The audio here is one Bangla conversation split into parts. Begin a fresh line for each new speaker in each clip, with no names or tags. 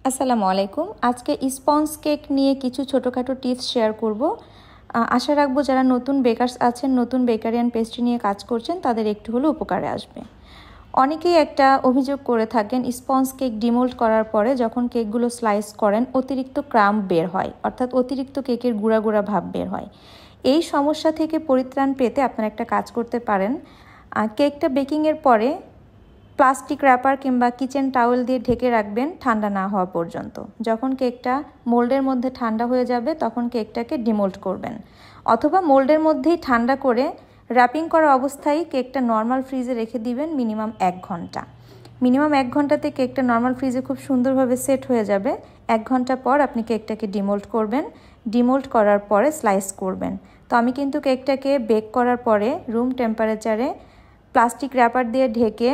আসসালামু আলাইকুম। আজকে স্পঞ্জ কেক নিয়ে কিছু ছোটোখাটো টিপস শেয়ার করব। আশা রাখবো যারা নতুন বেকারস আছেন, নতুন বেকারি অ্যান্ড পেস্ট্রি নিয়ে কাজ করছেন, তাদের একটু হলেও উপকারে আসবে। অনেকেই একটা অভিযোগ করে থাকেন, স্পঞ্জ কেক ডিমোল্ড করার পরে যখন কেকগুলো স্লাইস করেন অতিরিক্ত ক্রাম্প বের হয়, অর্থাৎ অতিরিক্ত কেকের গুঁড়া গুঁড়া ভাব বের হয়। এই সমস্যা থেকে পরিত্রাণ পেতে আপনারা একটা কাজ করতে পারেন। কেকটা বেকিংয়ের পরে প্লাস্টিক র্যাপার কিংবা কিচেন টাওয়েল দিয়ে ঢেকে রাখবেন ঠান্ডা না হওয়া পর্যন্ত। যখন কেকটা মোল্ডের মধ্যে ঠান্ডা হয়ে যাবে তখন কেকটাকে ডিমোল্ড করবেন, অথবা মোল্ডের মধ্যেই ঠান্ডা করে র্যাপিং করা অবস্থায় কেকটা নর্মাল ফ্রিজে রেখে দিবেন মিনিমাম 1 ঘন্টা। মিনিমাম 1 ঘন্টাতে কেকটা নর্মাল ফ্রিজে খুব সুন্দরভাবে সেট হয়ে যাবে। 1 ঘন্টা পর আপনি কেকটাকে ডিমোল্ড করবেন। ডিমোল্ড করার পরে স্লাইস করবেন। তো আমি কিন্তু কেকটাকে বেক করার পরে রুম টেম্পারেচারে প্লাস্টিক র্যাপার দিয়ে ঢেকে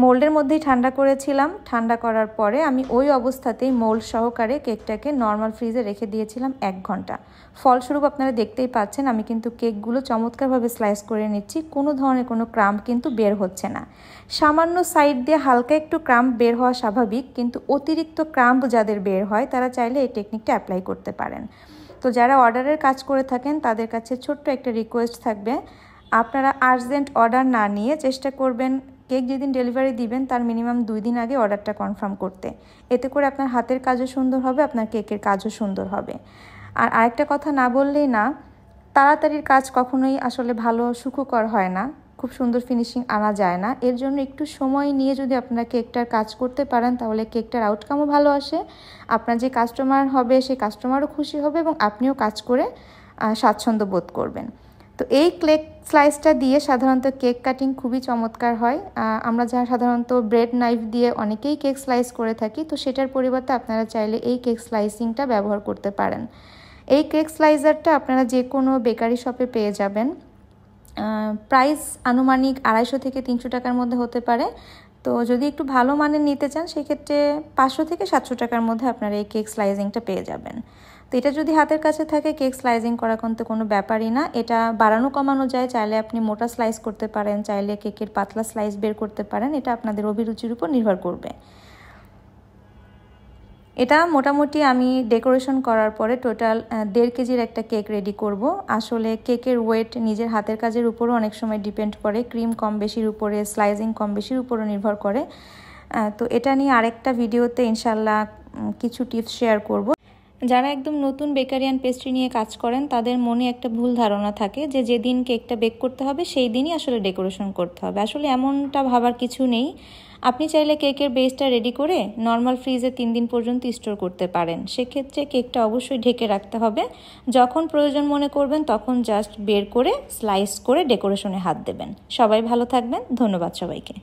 মোল্ডের মধ্যেই ঠান্ডা করেছিলাম। ঠান্ডা করার পরে আমি ওই অবস্থাতেই মোল্ড সহকারে কেকটাকে নর্মাল ফ্রিজে রেখে দিয়েছিলাম 1 ঘন্টা। ফলস্বরূপ আপনারা দেখতেই পাচ্ছেন আমি কিন্তু কেকগুলো চমৎকারভাবে স্লাইস করে নিচ্ছি। কোনো ধরনের কোনো ক্রাম্প কিন্তু বের হচ্ছে না। সামান্য সাইড দিয়ে হালকা একটু ক্রাম্প বের হওয়া স্বাভাবিক, কিন্তু অতিরিক্ত ক্রাম্প যাদের বের হয় তারা চাইলে এই টেকনিকটা অ্যাপ্লাই করতে পারেন। তো যারা অর্ডারের কাজ করে থাকেন তাদের কাছে ছোট্ট একটা রিকোয়েস্ট থাকবে, আপনারা আর্জেন্ট অর্ডার না নিয়ে চেষ্টা করবেন কেক যেদিন ডেলিভারি দিবেন তার মিনিমাম 2 দিন আগে অর্ডারটা কনফার্ম করতে। এতে করে আপনার হাতের কাজও সুন্দর হবে, আপনার কেকের কাজও সুন্দর হবে। আর আরেকটা কথা না বললেই না, তাড়াতাড়ির কাজ কখনোই আসলে ভালো সুখকর হয় না, খুব সুন্দর ফিনিশিং আনা যায় না। এর জন্য একটু সময় নিয়ে যদি আপনারা কেকটার কাজ করতে পারেন তাহলে কেকটার আউটকামও ভালো আসে। আপনার যে কাস্টমার হবে সেই কাস্টমারও খুশি হবে এবং আপনিও কাজ করে স্বাচ্ছন্দ্য বোধ করবেন। তো এই কেক স্লাইসটা দিয়ে সাধারণত কেক কাটিং খুবই চমৎকার হয়। আমরা যারা সাধারণত ব্রেড নাইফ দিয়ে অনেকেই কেক স্লাইস করে থাকি, তো সেটার পরিবর্তে আপনারা চাইলে এই কেক স্লাইসিংটা ব্যবহার করতে পারেন। এই কেক স্লাইসারটা আপনারা যে কোনো বেকারি শপে পেয়ে যাবেন। প্রাইস আনুমানিক 250 থেকে 300 টাকার মধ্যে হতে পারে। তো যদি একটু ভালো মানের নিতে চান সেক্ষেত্রে 500 থেকে 700 টাকার মধ্যে আপনারা এই কেক স্লাইসিংটা পেয়ে যাবেন। তো এটা যদি হাতের কাছে থাকে কেক স্লাইসিং করা কিন্তু কোনো ব্যাপারই না। এটা বাড়ানো কমানো যায়, চাইলে আপনি মোটা স্লাইস করতে পারেন, চাইলে কেকের পাতলা স্লাইস বের করতে পারেন। এটা আপনাদের অভিরুচির উপর নির্ভর করবে। এটা মোটামুটি আমি ডেকোরেশন করার পরে টোটাল 1.5 কেজির একটা কেক রেডি করব। আসলে কেকের ওয়েট নিজের হাতের কাজের উপরও অনেক সময় ডিপেন্ড করে, ক্রিম কম বেশির উপরে, স্লাইসিং কম বেশির উপরও নির্ভর করে। তো এটা নিয়ে আরেকটা ভিডিওতে ইনশাল্লাহ কিছু টিপস শেয়ার করব। যারা একদম নতুন বেকারি অ্যান্ড পেস্ট্রি নিয়ে কাজ করেন তাদের মনে একটা ভুল ধারণা থাকে যে যেদিন কেকটা বেক করতে হবে সেই দিনই আসলে ডেকোরেশন করতে হবে। আসলে এমনটা ভাবার কিছু নেই। আপনি চাইলে কেকের বেসটা রেডি করে নর্মাল ফ্রিজে 3 দিন পর্যন্ত স্টোর করতে পারেন। সেক্ষেত্রে কেকটা অবশ্যই ঢেকে রাখতে হবে। যখন প্রয়োজন মনে করবেন তখন জাস্ট বের করে স্লাইস করে ডেকোরেশনে হাত দেবেন। সবাই ভালো থাকবেন। ধন্যবাদ সবাইকে।